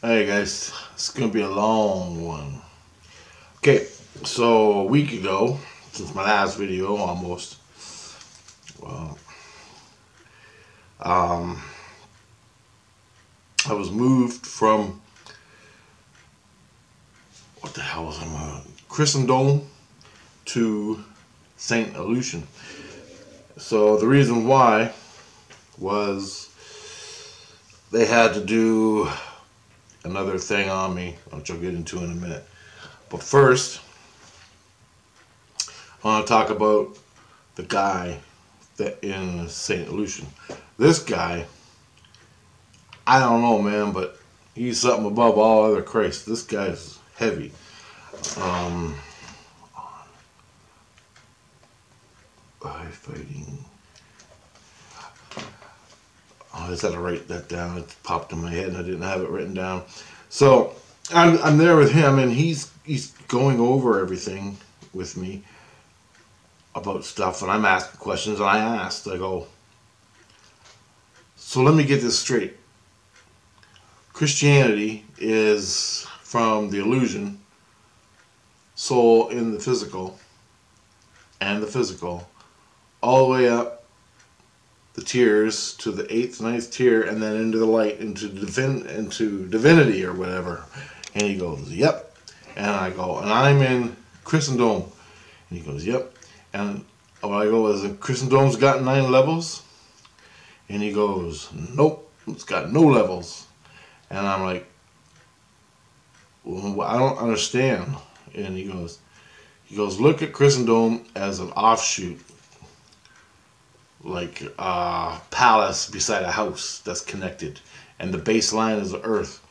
Hey guys, it's gonna be a long one. Okay, so a week ago, since my last video almost, well, um, I was moved from what the hell was I Christendom to Saint Lucian. So the reason why was they had to do another thing on me, which I'll get into in a minute. But first, I want to talk about the guy that in St. Lucian. This guy, I don't know, man, but he's something above all other Christ. This guy's heavy. Fighting. I just had to write that down. It popped in my head and I didn't have it written down. So I'm there with him and he's going over everything with me about stuff, and I'm asking questions, and I go, so let me get this straight. Christianity is from the illusion, soul in the physical, and the physical, all the way up the tiers to the 8th, 9th tier, and then into the light, into divinity or whatever. And he goes, yep. And I go, and I'm in Christendom. And he goes, yep. And I go, is Christendom's got 9 levels? And he goes, nope, it's got no levels. And I'm like, well, I don't understand. And he goes, look at Christendom as an offshoot, like a palace beside a house that's connected, and the baseline is the earth,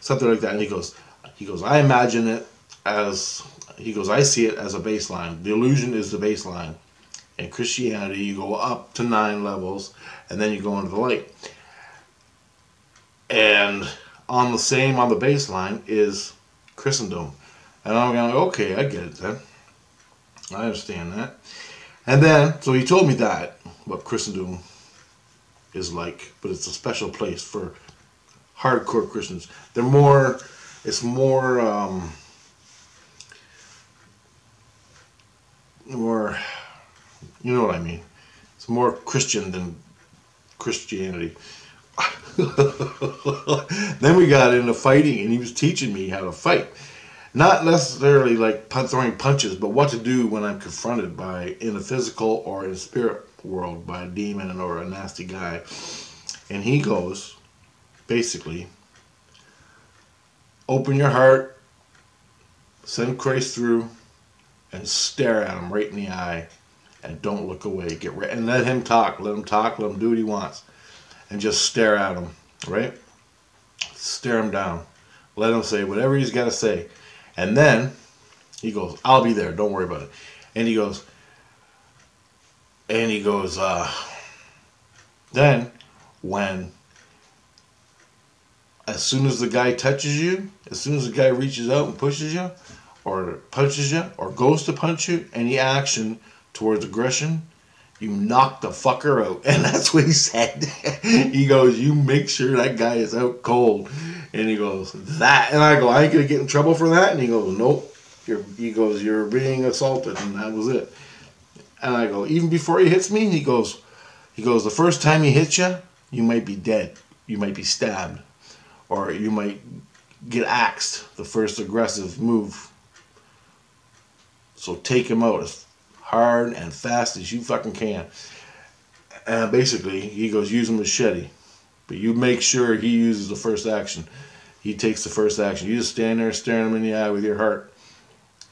something like that. And he goes, I imagine it as, I see it as a baseline. The illusion is the baseline. In Christianity, you go up to 9 levels, and then you go into the light. And on the baseline is Christendom. And I'm going, okay, I get it then. I understand that. And then, so he told me that, what Christendom is like, but it's a special place for hardcore Christians. It's more, you know what I mean. It's more Christian than Christianity. Then we got into fighting, and he was teaching me how to fight. Not necessarily like throwing punches, but what to do when I'm confronted in the physical or in the spirit world by a demon or a nasty guy. And he goes, basically, open your heart, send Christ through, and stare at him right in the eye, and don't look away. And let him talk. Let him talk. Let him do what he wants, and just stare at him. Right? Stare him down. Let him say whatever he's got to say. And then he goes, I'll be there. Don't worry about it. And he goes, then when, as soon as the guy touches you, as soon as the guy reaches out and pushes you, or punches you, or goes to punch you, any action towards aggression, you knock the fucker out. And that's what he said. He goes, you make sure that guy is out cold. And he goes, that. And I go, I ain't going to get in trouble for that. And he goes, nope. You're being assaulted. And that was it. And I go, even before he hits me, he goes, the first time he hits you, you might be dead. You might be stabbed. Or you might get axed, the first aggressive move. So take him out as hard and fast as you fucking can. And basically, he goes, use a machete. But you make sure he uses the first action. He takes the first action. You just stand there staring him in the eye with your heart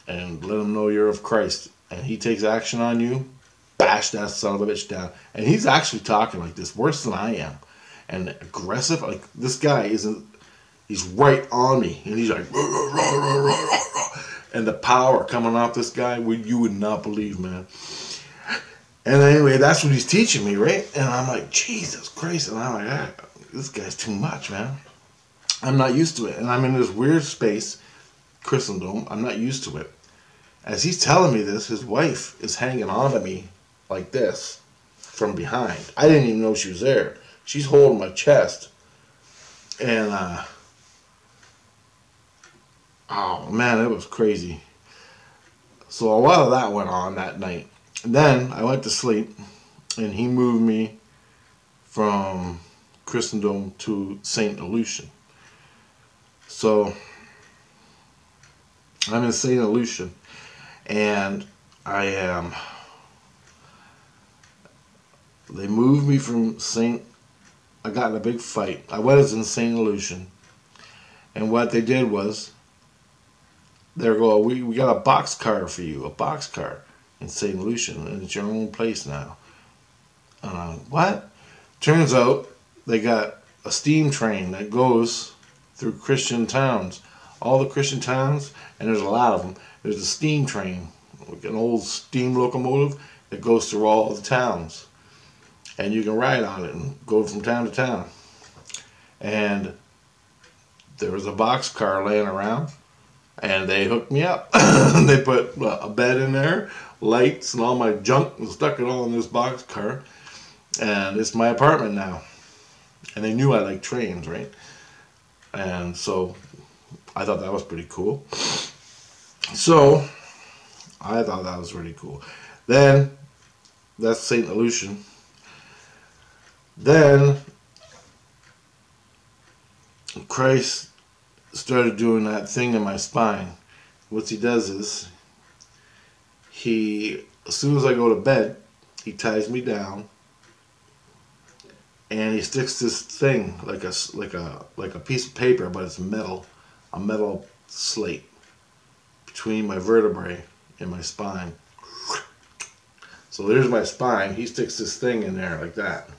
and let him know you're of Christ. And he takes action on you, bash that son of a bitch down. And he's actually talking like this, worse than I am. And aggressive. Like, this guy he's right on me. And he's like, rah, rah, rah, rah, rah, rah. And the power coming off this guy, you would not believe, man. And anyway, that's what he's teaching me, right? And I'm like, Jesus Christ. And I'm like, this guy's too much, man. I'm not used to it. And I'm in this weird space, Christendom. I'm not used to it. As he's telling me this, his wife is hanging on to me like this from behind. I didn't even know she was there. She's holding my chest. And Oh man, it was crazy. So a lot of that went on that night. And then I went to sleep, and he moved me from Christendom to St. Lucian. So I'm in St. Lucian, and they moved me from I got in a big fight. I was in St. Lucian, and what they did was, they're going, we got a boxcar for you, a boxcar in St. Lucian, and it's your own place now. What? Turns out they got a steam train that goes through Christian towns. All the Christian towns, and there's a lot of them, there's a steam train, like an old steam locomotive that goes through all the towns. And you can ride on it and go from town to town. And there was a boxcar laying around, and they hooked me up. They put a bed in there, lights, and all my junk, and stuck it all in this boxcar. And it's my apartment now. And they knew I liked trains, right? And so I thought that was pretty cool. So I thought that was really cool. Then that's St. Lucian. Then Christ started doing that thing in my spine. What he does is, as soon as I go to bed, he ties me down, and he sticks this thing like a piece of paper, but it's metal, a metal slate between my vertebrae and my spine. So there's my spine. He sticks this thing in there like that,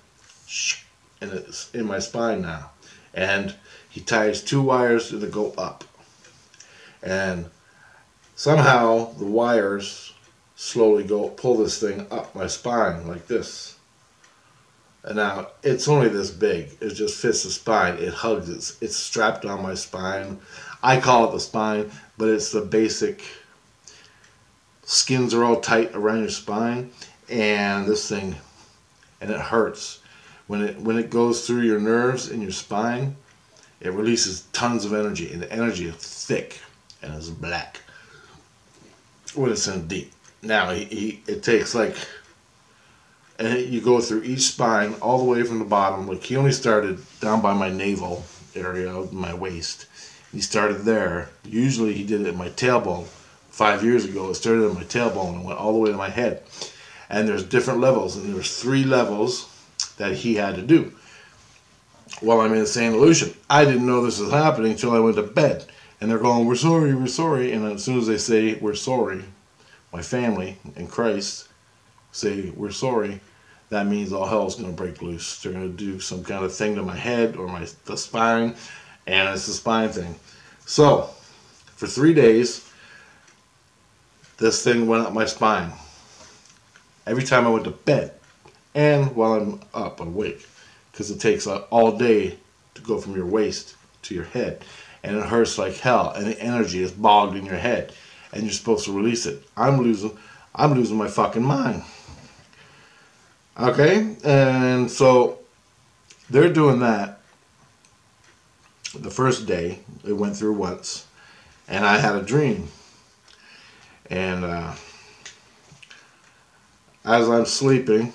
and it's in my spine now. And he ties 2 wires that go up, and somehow the wires slowly pull this thing up my spine like this. And now it's only this big. It just fits the spine. It hugs it. It's strapped on my spine. I call it the spine, but it's the basic. Skins are all tight around your spine, and this thing, and it hurts. When it goes through your nerves in your spine, it releases tons of energy, and the energy is thick and it's black when it's in deep. Now it takes and you go through each spine all the way from the bottom. Like, he only started down by my navel area of my waist. He started there. Usually he did it in my tailbone. 5 years ago, it started in my tailbone and went all the way to my head. And there's different levels, and there's 3 levels that he had to do while I'm in St. Lucian. I didn't know this was happening until I went to bed. And they're going, we're sorry. And as soon as they say, we're sorry, my family and Christ say, we're sorry, that means all hell's going to break loose. They're going to do some kind of thing to my head or the spine, and it's the spine thing. So, for 3 days, this thing went up my spine. Every time I went to bed, and while I'm up, awake, because it takes all day to go from your waist to your head, and it hurts like hell, and the energy is bogged in your head, and you're supposed to release it. I'm losing my fucking mind. Okay, and so they're doing that. The first day, it went through once, and I had a dream. And as I'm sleeping,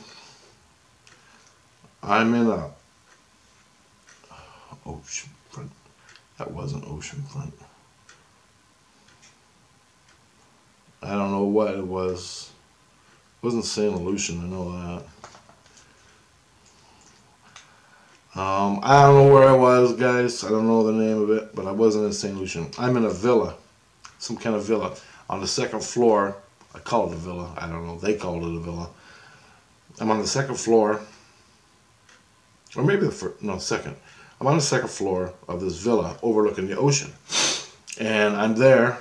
I'm in a ocean front. That wasn't ocean front. I don't know what it was. It wasn't St. Lucian, I know that. I don't know where I was, guys. I don't know the name of it, but I wasn't in St. Lucian. I'm in a villa, some kind of villa. On the 2nd floor, I call it a villa. I don't know. They called it a villa. I'm on the 2nd floor, or maybe second. I'm on the 2nd floor of this villa overlooking the ocean. And I'm there,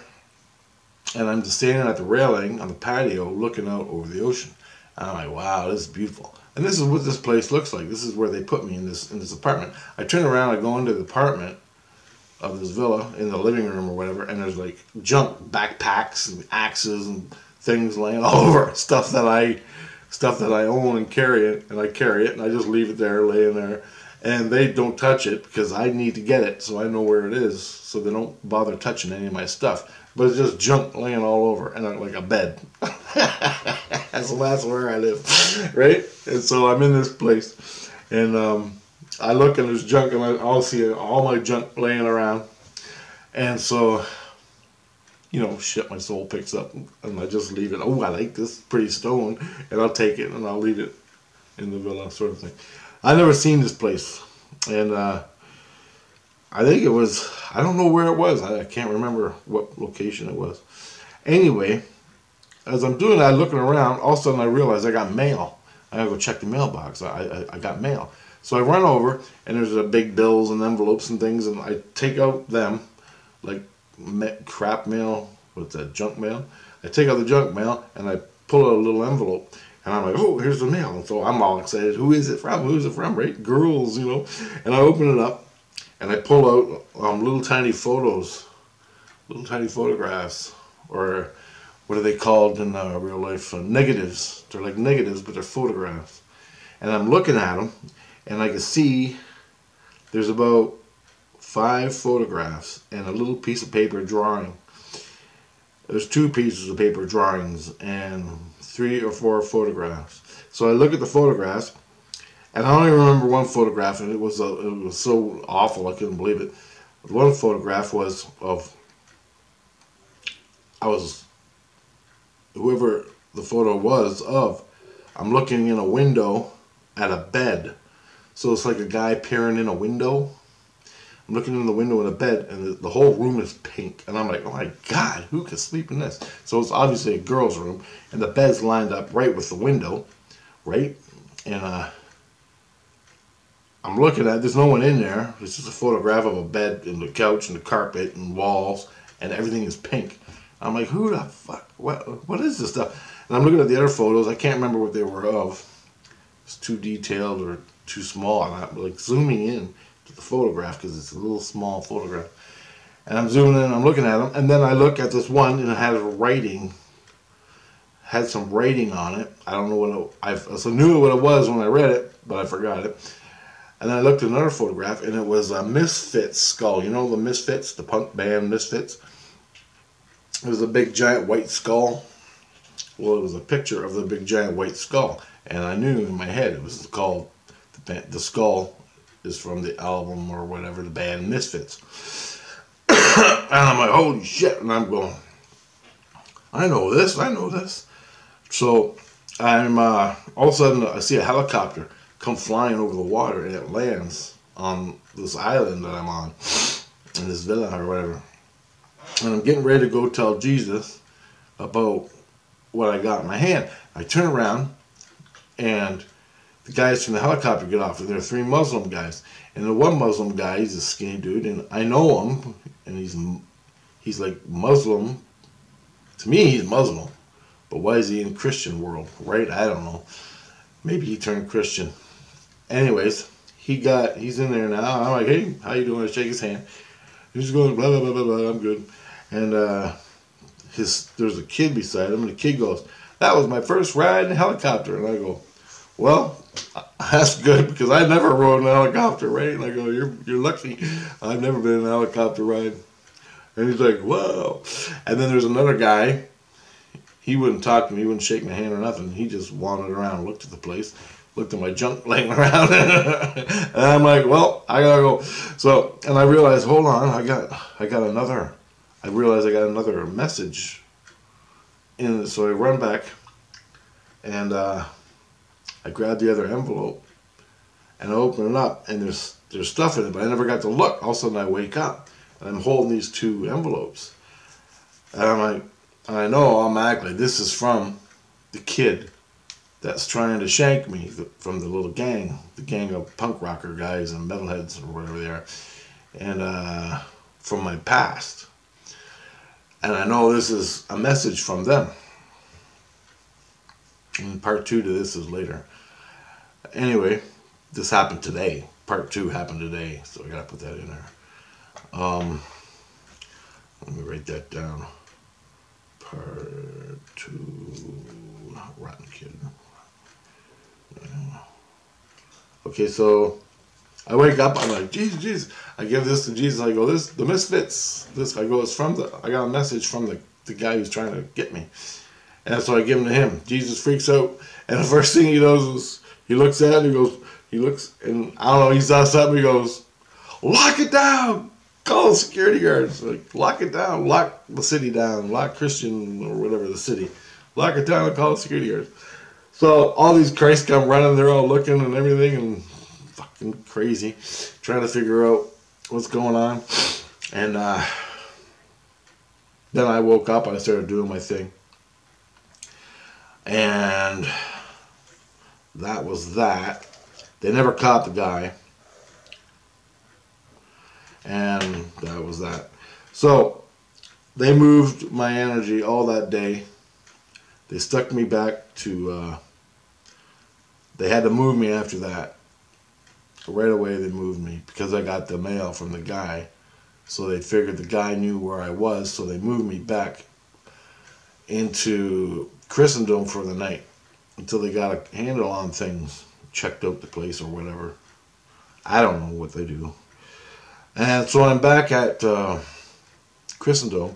and I'm just standing at the railing on the patio looking out over the ocean. And I'm like, wow, this is beautiful. And this is what this place looks like. This is where they put me in this apartment. I turn around, I go into the apartment of this villa in the living room or whatever, and there's like junk, backpacks and axes and things laying all over, stuff that I own and carry it, and I carry it, and I just leave it there, laying there. And they don't touch it because I need to get it, so I know where it is, so they don't bother touching any of my stuff. But it's just junk laying all over, and like a bed. So that's where I live, right? And so I'm in this place, and I look and there's junk, and I'll see all my junk laying around. And so, you know, shit, my soul picks up, and I just leave it. Oh, I like this pretty stone, and I'll take it, and I'll leave it in the villa, sort of thing. I never seen this place, and I think it was, I don't know where it was. I can't remember what location it was. Anyway, as I'm doing that, looking around, all of a sudden I realize I got mail. I gotta go check the mailbox. I got mail. So I run over, and there's a big bills and envelopes and things, and I take out them, like crap mail, what's that, junk mail? I take out the junk mail, and I pull out a little envelope. And I'm like, oh, here's the mail. And so I'm all excited. Who is it from? Who's it from, right? Girls, you know. And I open it up, and I pull out little tiny photos, little tiny photographs, or what are they called in real life? Negatives. They're like negatives, but they're photographs. And I'm looking at them, and I can see there's about 5 photographs and a little piece of paper drawing. There's 2 pieces of paper drawings and 3 or 4 photographs. So I look at the photographs, and I only remember one photograph, and it was so awful I couldn't believe it. One photograph was of whoever the photo was of. I'm looking in a window at a bed, so it's like a guy peering in a window. I'm looking in the window in a bed, and the whole room is pink. And I'm like, oh my God, who could sleep in this? So it's obviously a girl's room, and the bed's lined up right with the window, right? And I'm looking at, there's no one in there. It's just a photograph of a bed and the couch and the carpet and walls, and everything is pink. I'm like, who the fuck? What is this stuff? And I'm looking at the other photos. I can't remember what they were of. It's too detailed or too small. And I'm like zooming in to the photograph because it's a little small photograph. And I'm zooming in, I'm looking at them, and then I look at this one, and it had writing, had some writing on it. I don't know what I knew what it was when I read it, but I forgot it. And then I looked at another photograph, and it was a Misfits skull. You know the Misfits, the punk band Misfits? It was a big giant white skull. Well, it was a picture of the big giant white skull, and I knew in my head it was called, the skull is from the album or whatever, the band Misfits. And I'm like, holy shit, and I'm going, I know this. So I'm all of a sudden I see a helicopter come flying over the water, and it lands on this island that I'm on, in this villa or whatever. And I'm getting ready to go tell Jesus about what I got in my hand. I turn around, and the guys from the helicopter get off, and there are 3 Muslim guys. And the one Muslim guy, he's a skinny dude, and I know him, and he's like Muslim. To me, he's Muslim. But why is he in the Christian world, right? I don't know. Maybe he turned Christian. Anyways, he's in there now. I'm like, hey, how you doing? I shake his hand. He's going, blah, blah, blah, blah, blah, I'm good. And there's a kid beside him, and the kid goes, that was my first ride in a helicopter. And I go, well, that's good, because I never rode in a helicopter, right? And I go, you're lucky. I've never been in a helicopter ride. And he's like, whoa. And then there's another guy. He wouldn't talk to me. He wouldn't shake my hand or nothing. He just wandered around and looked at the place, looked at my junk laying around. And I'm like, well, I gotta go. So, and I realized, hold on, I got another. I realized I got another message. And so I run back, and I grab the other envelope, and I open it up, and there's stuff in it, but I never got to look. All of a sudden I wake up, and I'm holding these 2 envelopes. And I'm like, I know automatically this is from the kid that's trying to shank me, from the little gang, the gang of punk rocker guys and metalheads or whatever they are, and from my past. And I know this is a message from them. And part 2 to this is later. Anyway, this happened today. Part 2 happened today, so I gotta put that in there. Let me write that down. Part 2, Rotten Kid. Okay, so I wake up, I'm like, Jesus, Jesus. I give this to Jesus. I go, this, the Misfits. This, I go, it's from the, I got a message from the guy who's trying to get me. And so I give him to him. Jesus freaks out. And the first thing he does is, he looks at it, he looks, and I don't know, he saw something, he goes, lock it down. Call the security guards. Like, lock it down. Lock the city down. Lock Christian or whatever the city. Lock it down and call the security guards. So all these Christs come running. They're all looking and everything and fucking crazy. Trying to figure out what's going on. And then I woke up and I started doing my thing. And that was that. They never caught the guy. And that was that. So they moved my energy all that day. They stuck me back to, they had to move me after that. Right away they moved me because I got the mail from the guy. So they figured the guy knew where I was, so they moved me back into Christendom for the night until they got a handle on things, checked out the place or whatever. I don't know what they do. And so I'm back at Christendom.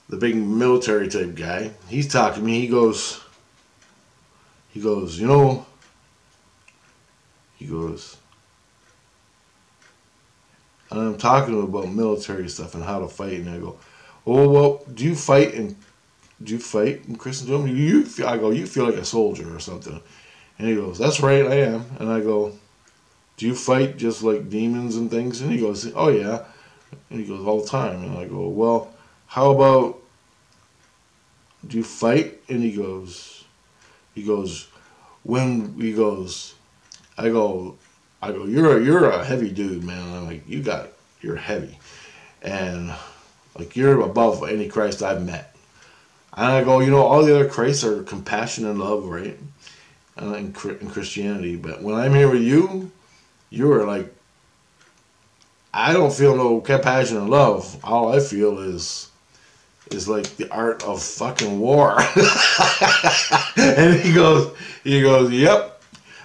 The big military type guy, he's talking to me. He goes, you know, and I'm talking to him about military stuff and how to fight, and I go, oh well, do you fight in Christendom? I go, you feel like a soldier or something. And he goes, that's right, I am. And I go, do you fight just like demons and things? And he goes, oh yeah. And he goes, all the time. And I go, well, how about, do you fight? And he goes, I go, you're a heavy dude, man. I'm like, you're heavy. And like, you're above any Christ I've met. And I go, you know, all the other Christs are compassion and love, right? In Christianity. But when I'm here with you, you're like, I don't feel no compassion and love. All I feel is like the art of fucking war. And he goes, yep,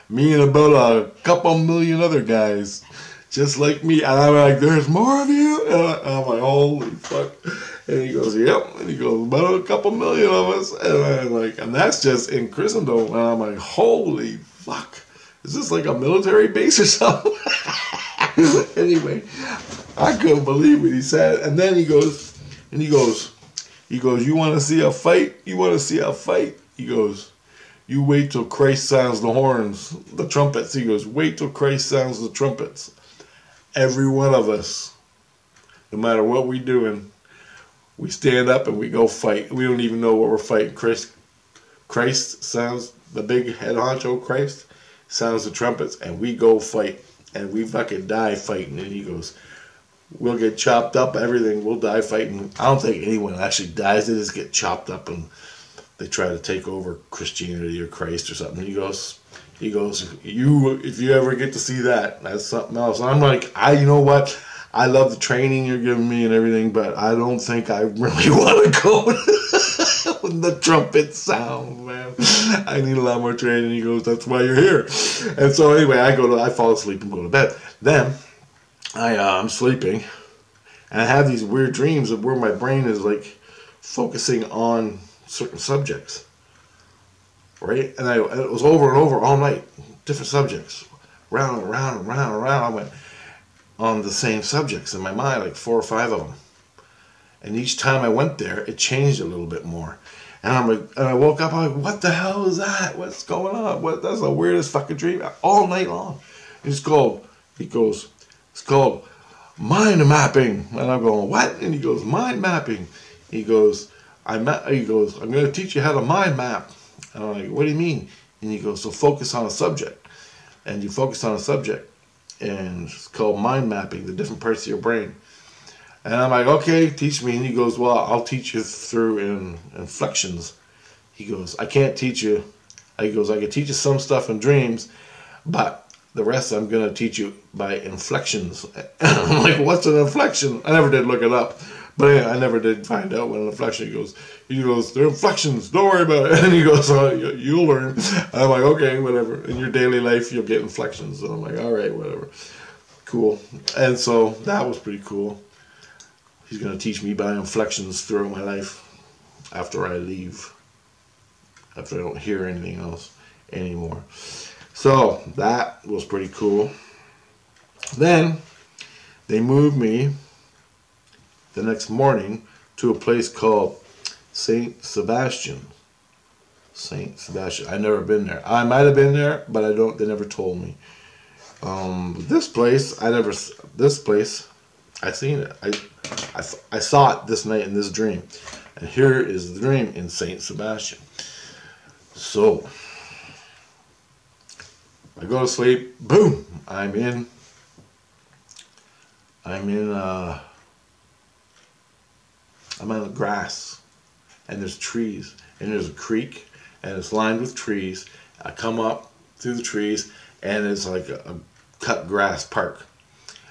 me and about a couple million other guys just like me. And I'm like, there's more of you? And I'm like, holy fuck. And he goes, yep. And he goes, about a couple million of us. And I'm like, and that's just in Christendom. And I'm like, holy fuck. Is this like a military base or something? Anyway, I couldn't believe what he said. And then he goes, you want to see a fight? You want to see a fight? He goes, you wait till Christ sounds the horns, the trumpets. He goes, wait till Christ sounds the trumpets. Every one of us, no matter what we're doing, we stand up and we go fight. We don't even know what we're fighting. Christ sounds, the big head honcho Christ sounds the trumpets, and we go fight. And we fucking die fighting. And he goes, we'll get chopped up, everything. We'll die fighting. I don't think anyone actually dies. They just get chopped up and they try to take over Christianity or Christ or something. He goes, if you ever get to see that, that's something else. And I'm like, you know what? I love the training you're giving me and everything, but I don't think I really want to go when the trumpet sounds, man. I need a lot more training. He goes, that's why you're here. And so anyway, I fall asleep and go to bed. Then I'm sleeping, and I have these weird dreams of where my brain is like focusing on certain subjects, right? And it was over and over all night, different subjects, round and round and round and round. I went on the same subjects in my mind, like 4 or 5 of them. And each time I went there, it changed a little bit more. And I'm like, and I woke up, I'm like, what the hell is that? What's going on? That's the weirdest fucking dream all night long. It's called mind mapping. And I'm going, what? And he goes, mind mapping. He goes, I'm going to teach you how to mind map. And I'm like, what do you mean? And he goes, so focus on a subject. And you focus on a subject. And it's called mind mapping, the different parts of your brain. And I'm like, okay, teach me. And he goes, well, I'll teach you through inflections. He goes, I can't teach you. He goes, I can teach you some stuff in dreams, but the rest I'm going to teach you by inflections. And I'm like, what's an inflection? I never did look it up. But anyway, I never did find out what an inflection. He goes, they're inflections, don't worry about it. And he goes, oh, you'll learn. And I'm like, okay, whatever. In your daily life, you'll get inflections. And I'm like, all right, whatever. Cool. And so that was pretty cool. He's going to teach me by inflections throughout my life after I leave. After I don't hear anything else anymore. So that was pretty cool. Then they moved me the next morning to a place called St. Sebastian. St. Sebastian. I've never been there. I might have been there, but I don't. They never told me. This place, I seen it. I saw it this night in this dream. And here is the dream in St. Sebastian. So, I go to sleep, boom, I'm on the grass, and there's trees, and there's a creek, and it's lined with trees. I come up through the trees, and it's like a cut grass park.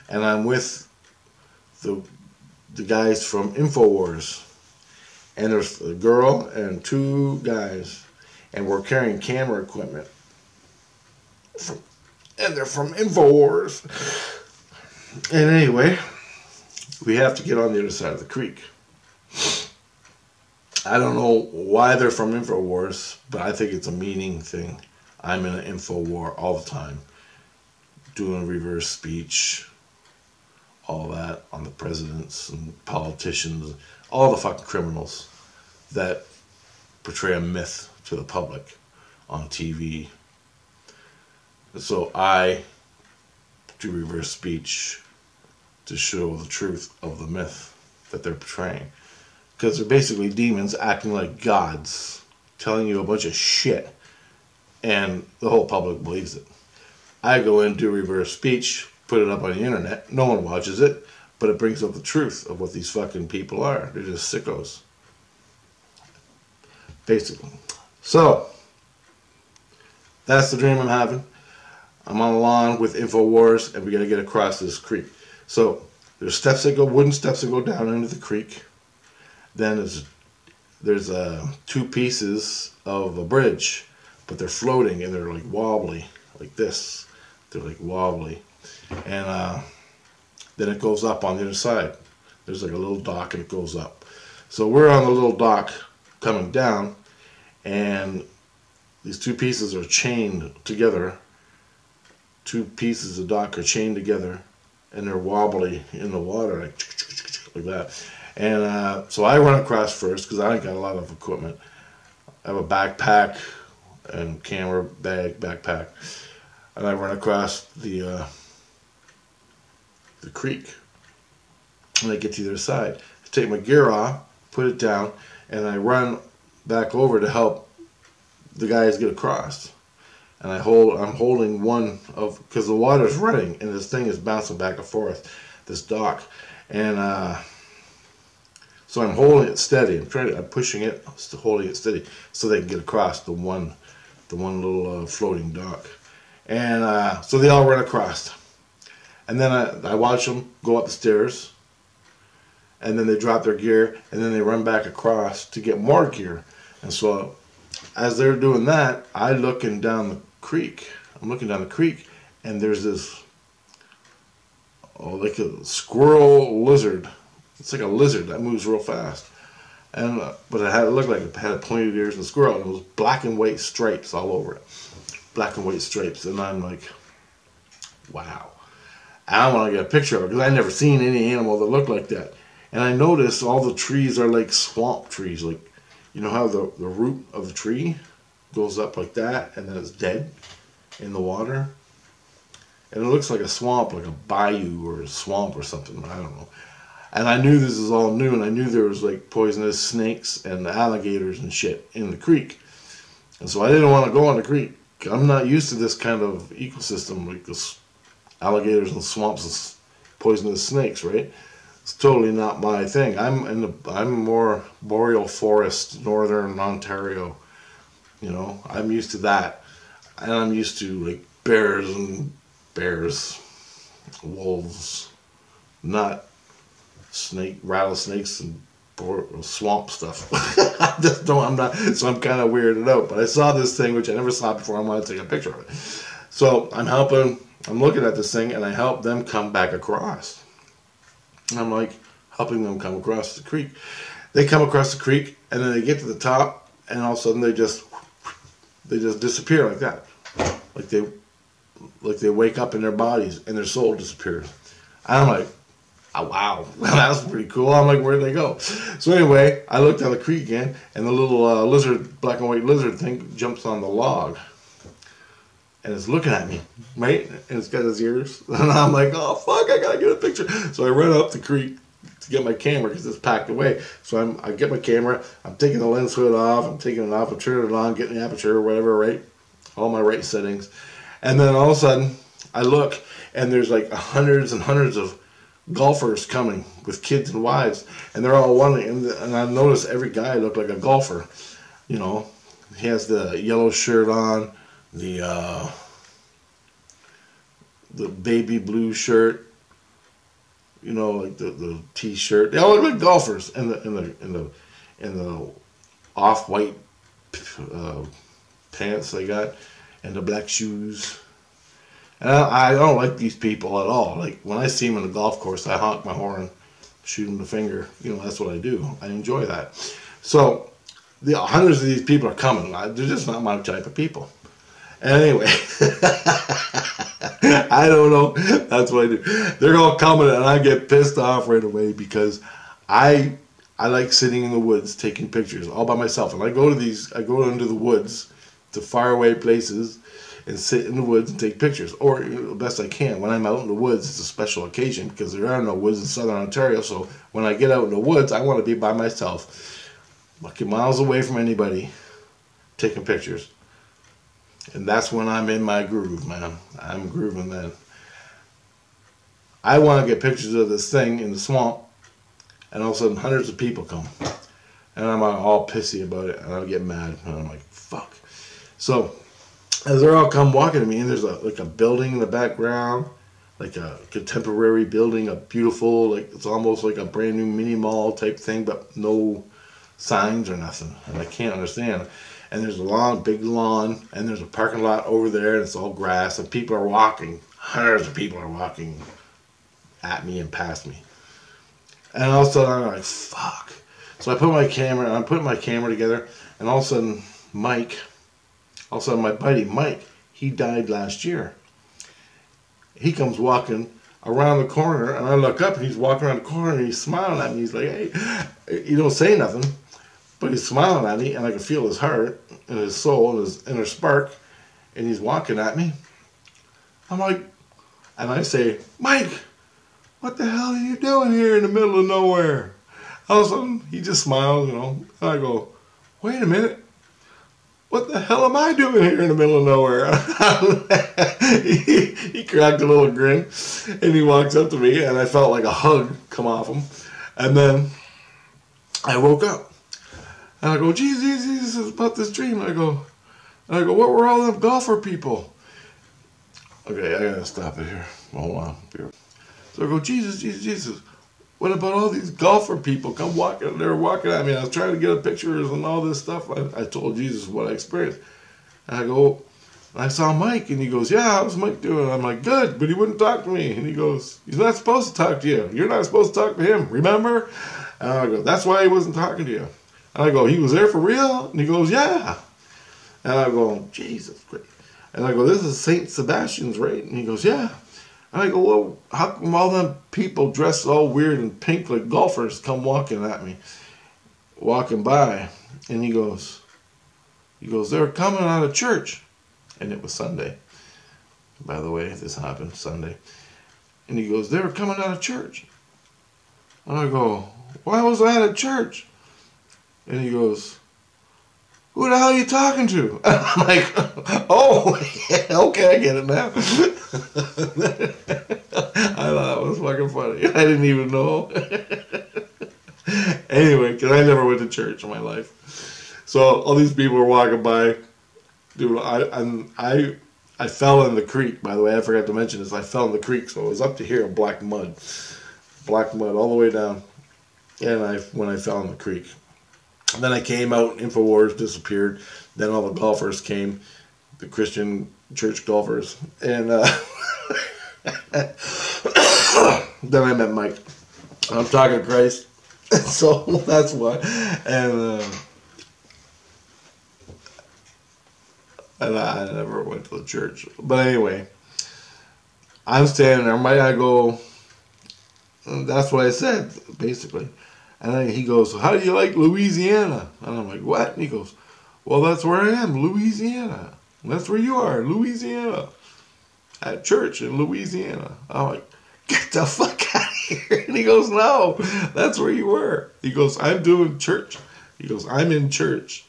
And I'm with the guys from InfoWars, and there's a girl and two guys, and we're carrying camera equipment. And they're from InfoWars. And anyway, we have to get on the other side of the creek. I don't know why they're from InfoWars, but I think it's a meaning thing. I'm in an info war all the time, doing reverse speech, all that on the presidents and politicians, all the fucking criminals that portray a myth to the public on TV. So I do reverse speech to show the truth of the myth that they're portraying. Because they're basically demons acting like gods, telling you a bunch of shit, and the whole public believes it. I go in, do reverse speech, put it up on the internet, no one watches it, but it brings up the truth of what these fucking people are. They're just sickos. Basically. So, that's the dream I'm having. I'm on a lawn with InfoWars, and we gotta get across this creek. So, there's steps that go, wooden steps that go down into the creek. Then there's two pieces of a bridge, but they're floating and they're like wobbly, like this. They're like wobbly. And then it goes up on the other side. There's like a little dock and it goes up. So we're on the little dock coming down, and these two pieces are chained together. Two pieces of dock are chained together, and they're wobbly in the water, like that. And so I run across first because I ain't got a lot of equipment. I have a backpack and camera bag, backpack, and I run across the creek, and I get to the other side. I take my gear off, put it down, and I run back over to help the guys get across. And I'm holding one of, because the water's running and this thing is bouncing back and forth, this dock, and so I'm holding it steady. I'm pushing it, holding it steady, so they can get across the one little floating dock. And so they all run across, and then I watch them go up the stairs, and then they drop their gear, and then they run back across to get more gear. And so as they're doing that, I'm looking down the creek, and there's this, like a squirrel lizard. It's like a lizard that moves real fast, and but it looked like it had pointed ears and squirrel, and it was black and white stripes all over it, black and white stripes. And I'm like, wow, I want to get a picture of it because I never seen any animal that looked like that. And I noticed all the trees are like swamp trees, like, you know how the root of the tree goes up like that, and then it's dead in the water, and it looks like a swamp, like a bayou or a swamp or something. I don't know. And I knew this is all new, and I knew there was like poisonous snakes and alligators and shit in the creek. And so I didn't want to go on the creek. I'm not used to this kind of ecosystem, like this alligators and swamps and poisonous snakes, right? It's totally not my thing. I'm more boreal forest, northern Ontario. You know, I'm used to that. And I'm used to like bears, wolves, not rattlesnakes and swamp stuff. I just don't, I'm not, so I'm kind of weirded out. But I saw this thing, which I never saw before. I want to take a picture of it. So I'm looking at this thing, and I help them come back across. And I'm like, helping them come across the creek. They come across the creek, and then they get to the top, and all of a sudden they just disappear like that. Like they wake up in their bodies, and their soul disappears. And I'm like, oh, wow, that's pretty cool. I'm like, where'd they go? So anyway, I looked down the creek again, and the little lizard, black and white lizard thing jumps on the log. And it's looking at me, right? And it's got its ears. And I'm like, oh, fuck, I got to get a picture. So I run up the creek to get my camera because it's packed away. So I get my camera. I'm taking the lens hood off. I'm taking it off. I'm turning it on, getting the aperture or whatever, right? All my right settings. And then all of a sudden, I look, and there's like hundreds and hundreds of golfers coming with kids and wives. And they're all wondering. And I noticed every guy looked like a golfer. You know, he has the yellow shirt on, the baby blue shirt, you know, like the t-shirt. They all look like golfers, and the off-white pants they got, and the black shoes. And I don't like these people at all. Like when I see them in the golf course, I honk my horn, shoot them the finger. You know, that's what I do. I enjoy that. So the hundreds of these people are coming. They're just not my type of people. Anyway, I don't know. That's what I do. They're all coming, and I get pissed off right away because I like sitting in the woods taking pictures all by myself. And I go into the woods to faraway places and sit in the woods and take pictures, or the best I can. When I'm out in the woods, it's a special occasion because there are no woods in southern Ontario. So when I get out in the woods, I want to be by myself, fucking miles away from anybody, taking pictures. And that's when I'm in my groove, man. I'm grooving then. I want to get pictures of this thing in the swamp, and all of a sudden hundreds of people come. And I'm all pissy about it, and I get mad. And I'm like, fuck. So, as they're all come walking to me, and there's like a building in the background, like a contemporary building, a beautiful, like it's almost like a brand new mini mall type thing, but no signs or nothing. And I can't understand. And there's a big lawn, and there's a parking lot over there, and it's all grass, and people are walking. Hundreds of people are walking at me and past me. And all of a sudden, I'm like, fuck. So I'm putting my camera together, and all of a sudden, my buddy Mike, he died last year. He comes walking around the corner, and I look up, and he's walking around the corner, and he's smiling at me. He's like, hey, he don't say nothing. But he's smiling at me, and I can feel his heart and his soul and his inner spark, and he's walking at me. I'm like, and I say, Mike, what the hell are you doing here in the middle of nowhere? All of a sudden, he just smiles, you know, and I go, wait a minute, what the hell am I doing here in the middle of nowhere? he cracked a little grin, and he walks up to me, and I felt like a hug come off him, and then I woke up. And I go, Jesus, about this dream. And I go, what were all them golfer people? Okay, I gotta stop it here. Hold on. So I go, Jesus, what about all these golfer people come walking? They were walking at me. I was trying to get pictures and all this stuff. I told Jesus what I experienced. And I go, I saw Mike, and he goes, yeah, how's Mike doing? I'm like, good, but he wouldn't talk to me. And he goes, he's not supposed to talk to you. You're not supposed to talk to him, remember? And I go, that's why he wasn't talking to you. And I go, he was there for real? And he goes, yeah. And I go, Jesus Christ. And I go, this is St. Sebastian's, right? And he goes, yeah. And I go, well, how come all them people dressed all weird and pink like golfers come walking at me, walking by? And he goes, they're coming out of church. And it was Sunday. By the way, this happened Sunday. And he goes, they were coming out of church. And I go, why was I at church? And he goes, who the hell are you talking to? And I'm like, oh, yeah, okay, I get it now. I thought it was fucking funny. I didn't even know. Anyway, because I never went to church in my life. So all these people were walking by. Dude, I fell in the creek, by the way. I forgot to mention this. I fell in the creek, so it was up to here in black mud. black mud all the way down. And when I fell in the creek. And then I came out, InfoWars disappeared. Then all the golfers came, the Christian church golfers. And then I met Mike. I'm talking to Christ. So that's why. And I never went to the church. But anyway, I'm standing there. I go, that's what I said, basically. And then he goes, how do you like Louisiana? And I'm like, what? And he goes, well, that's where I am, Louisiana. That's where you are, Louisiana. At church in Louisiana. I'm like, get the fuck out of here. And he goes, no, that's where you were. He goes, I'm doing church. He goes, I'm in church.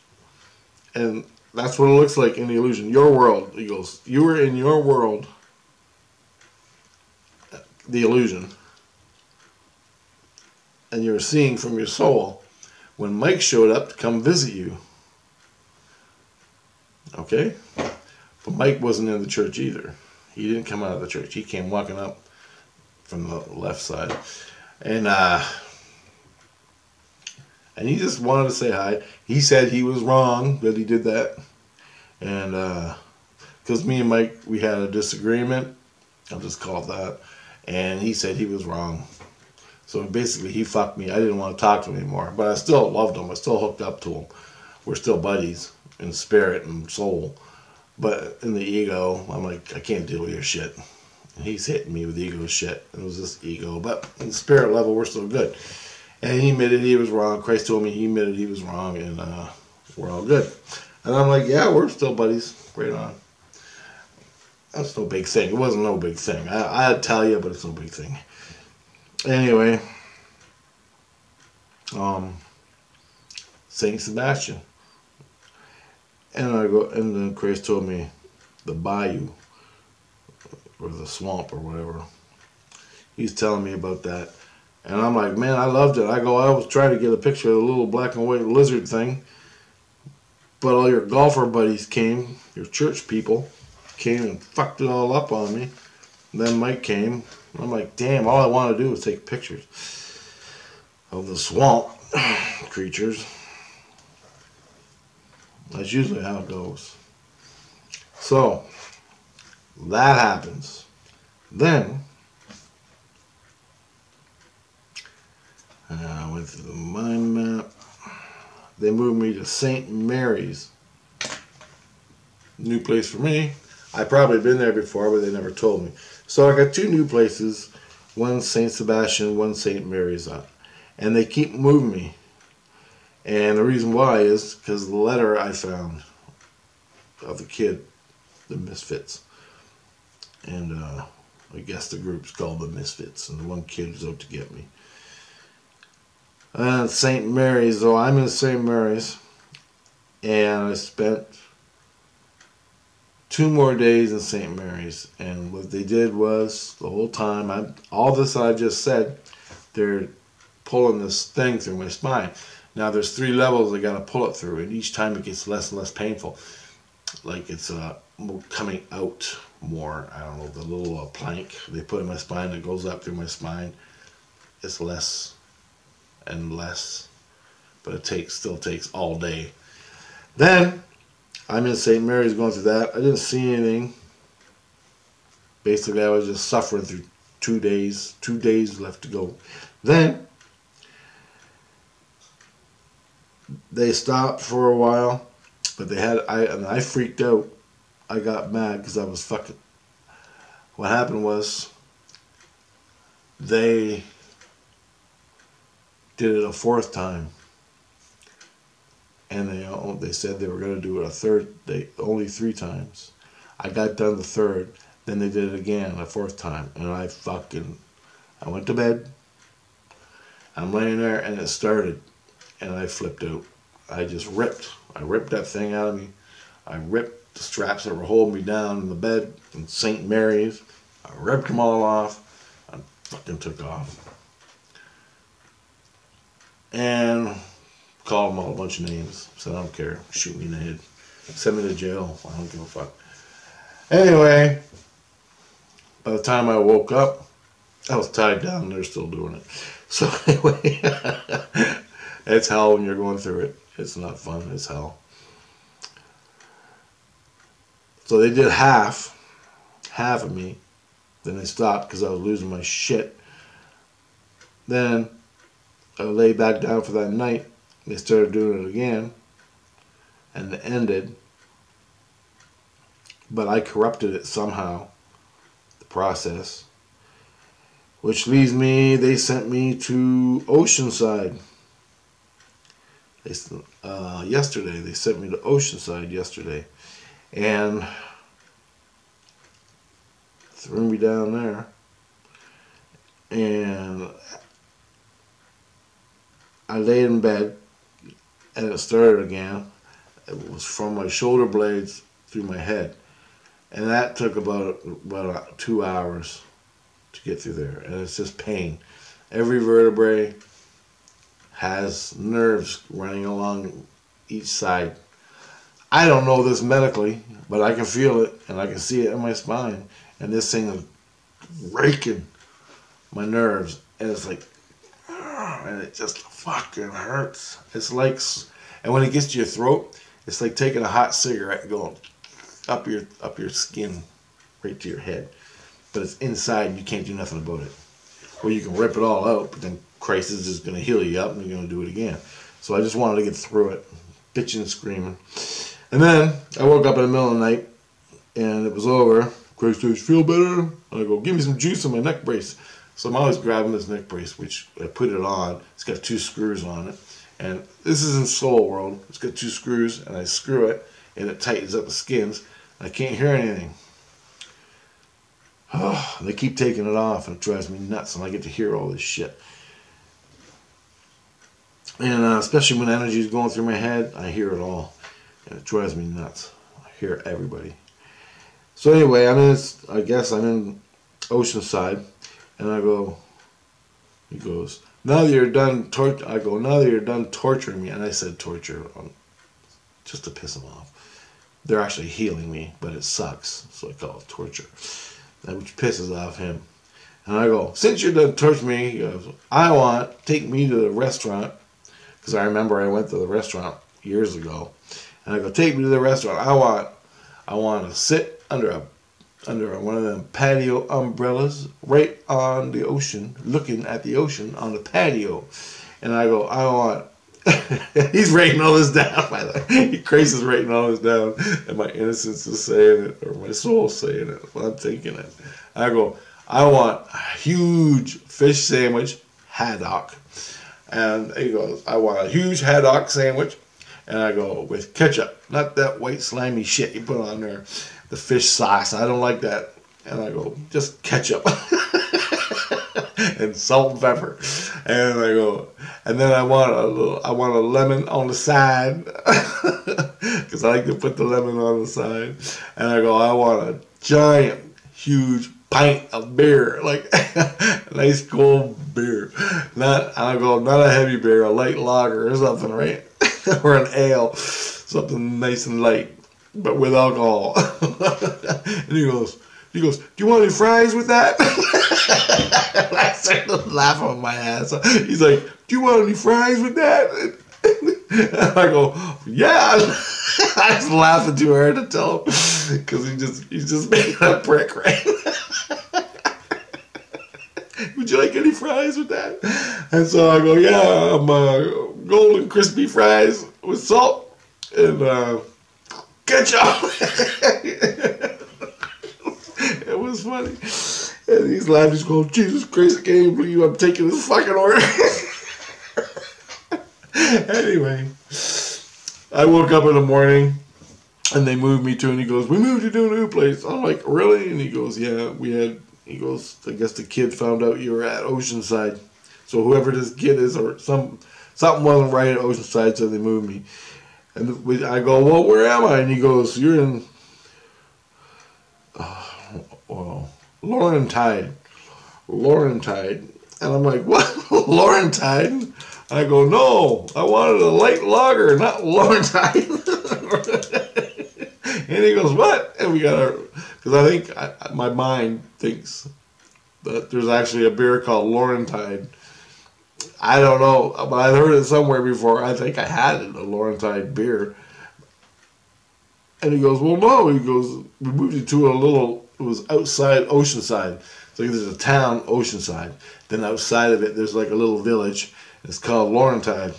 And that's what it looks like in the illusion. Your world. He goes, you were in your world, the illusion. And you were seeing from your soul when Mike showed up to come visit you. Okay? But Mike wasn't in the church either. He didn't come out of the church. He came walking up from the left side. And he just wanted to say hi. He said he was wrong that he did that. And because me and Mike, we had a disagreement. I'll just call it that. And he said he was wrong. So basically, he fucked me. I didn't want to talk to him anymore. But I still loved him. I still hooked up to him. We're still buddies in spirit and soul. But in the ego, I'm like, I can't deal with your shit. And he's hitting me with ego shit. It was just ego. But in the spirit level, we're still good. And he admitted he was wrong. Christ told me he admitted he was wrong. And we're all good. And I'm like, yeah, we're still buddies. Right on. That's no big thing. It wasn't no big thing. I'd tell you, but it's no big thing. Anyway, Saint Sebastian, and I go, and then Chris told me the bayou or the swamp or whatever. He's telling me about that, and I'm like, man, I loved it. I was trying to get a picture of the little black and white lizard thing, but all your golfer buddies came, your church people came and fucked it all up on me. And then Mike came. I'm like, damn, all I want to do is take pictures of the swamp creatures. That's usually how it goes. So, that happens. Then, I went through the mind map. They moved me to St. Mary's. New place for me. I've probably been there before, but they never told me. So I got two new places, one St. Sebastian, one St. Mary's on. And they keep moving me. And the reason why is because the letter I found of the kid, the Misfits. And I guess the group's called the Misfits. And the one kid was out to get me. St. Mary's, though, I'm in St. Mary's. And I spent 2 more days in St. Mary's, and what they did was the whole time, all this I just said, they're pulling this thing through my spine. Now there's 3 levels I got to pull it through, and each time it gets less and less painful. Like it's coming out more. I don't know, the little plank they put in my spine that goes up through my spine. It's less and less, but it still takes all day. Then I'm in St. Mary's going through that. I didn't see anything. Basically, I was just suffering through 2 days. 2 days left to go. Then, they stopped for a while, but I freaked out. I got mad because I was fucking. What happened was, they did it a 4th time. And they said they were going to do it a 3rd day, only 3 times. I got done the 3rd, then they did it again a 4th time, and I went to bed. I'm laying there, and it started, and I flipped out. I ripped that thing out of me. I ripped the straps that were holding me down in the bed in St. Mary's. I ripped them all off. I fucking took off. And called them all a bunch of names. Said, I don't care. Shoot me in the head. Send me to jail. I don't give a fuck. Anyway, by the time I woke up, I was tied down and they're still doing it. So anyway, it's hell when you're going through it. It's not fun. It's hell. So they did half of me. Then they stopped because I was losing my shit. Then I lay back down for that night. They started doing it again. And it ended. But I corrupted it somehow. The process. Which leads me, they sent me to Oceanside. Yesterday. They sent me to Oceanside yesterday. And threw me down there. And I laid in bed. And it started again. It was from my shoulder blades through my head. And that took about 2 hours to get through there. And it's just pain. Every vertebrae has nerves running along each side. I don't know this medically, but I can feel it and I can see it in my spine. And this thing is raking my nerves. And it's like, and it just fucking hurts. It's like, and when it gets to your throat, it's like taking a hot cigarette and going up your skin, right to your head. But it's inside and you can't do nothing about it. Or you can rip it all out, but then Christ is just going to heal you up and you're going to do it again. So I just wanted to get through it, bitching and screaming. And then I woke up in the middle of the night and it was over. Christ, do you feel better? And I go, give me some juice on my neck brace. So I'm always grabbing this neck brace, which I put it on. It's got 2 screws on it. And this is in Soul World. It's got 2 screws and I screw it and it tightens up the skins. I can't hear anything. Oh, they keep taking it off and it drives me nuts and I get to hear all this shit. And especially when energy is going through my head, I hear it all. And it drives me nuts. I hear everybody. So anyway, I guess I'm in Oceanside. And I go, he goes, now that you're done I go, now that you're done torturing me. And I said torture just to piss him off. They're actually healing me, but it sucks. So I call it torture. Which pisses off him. And I go, since you're done torturing me, he goes, take me to the restaurant. Because I remember I went to the restaurant years ago. And I go, take me to the restaurant. I want to sit under one of them patio umbrellas right on the ocean, looking at the ocean on the patio. And I go, he's writing all this down, by the way. Christ is writing all this down, and my innocence is saying it, or my soul is saying it, but I'm thinking it. I go, I want a huge fish sandwich, haddock. And he goes, I want a huge haddock sandwich. And I go, with ketchup, not that white slimy shit you put on there. The fish sauce, I don't like that. And I go, just ketchup. And salt and pepper. And I go, and then I want a lemon on the side. Because I like to put the lemon on the side. And I go, I want a giant, huge pint of beer. Like, a nice cold beer. Not a heavy beer, a light lager or something, right? Or an ale. Something nice and light, but with alcohol. And he goes, do you want any fries with that? I started laughing my ass off. He's like, do you want any fries with that? And I go, yeah. I was laughing too hard to tell him because he's just making a prick, right? Would you like any fries with that? And so I go, yeah, I'm golden crispy fries with salt and ketchup. It was funny. And he's laughing. He's going, Jesus Christ, I can't even believe I'm taking this fucking order. Anyway, I woke up in the morning and they moved me to, and he goes, we moved you to a new place. I'm like, really? And he goes, yeah, he goes, I guess the kid found out you were at Oceanside. So whoever this kid is, or something wasn't right at Oceanside, so they moved me. And I go, well, where am I? And he goes, you're in Laurentide. And I'm like, what? Laurentide? And I go, no, I wanted a light lager, not Laurentide. And he goes, what? And we got our, because I think my mind thinks But there's actually a beer called Laurentide. I don't know, but I'd heard it somewhere before. I think I had it, a Laurentide beer. And he goes, well, no. He goes, we moved you to a little, it was outside Oceanside. So there's a town, Oceanside. Then outside of it, there's like a little village. It's called Laurentide.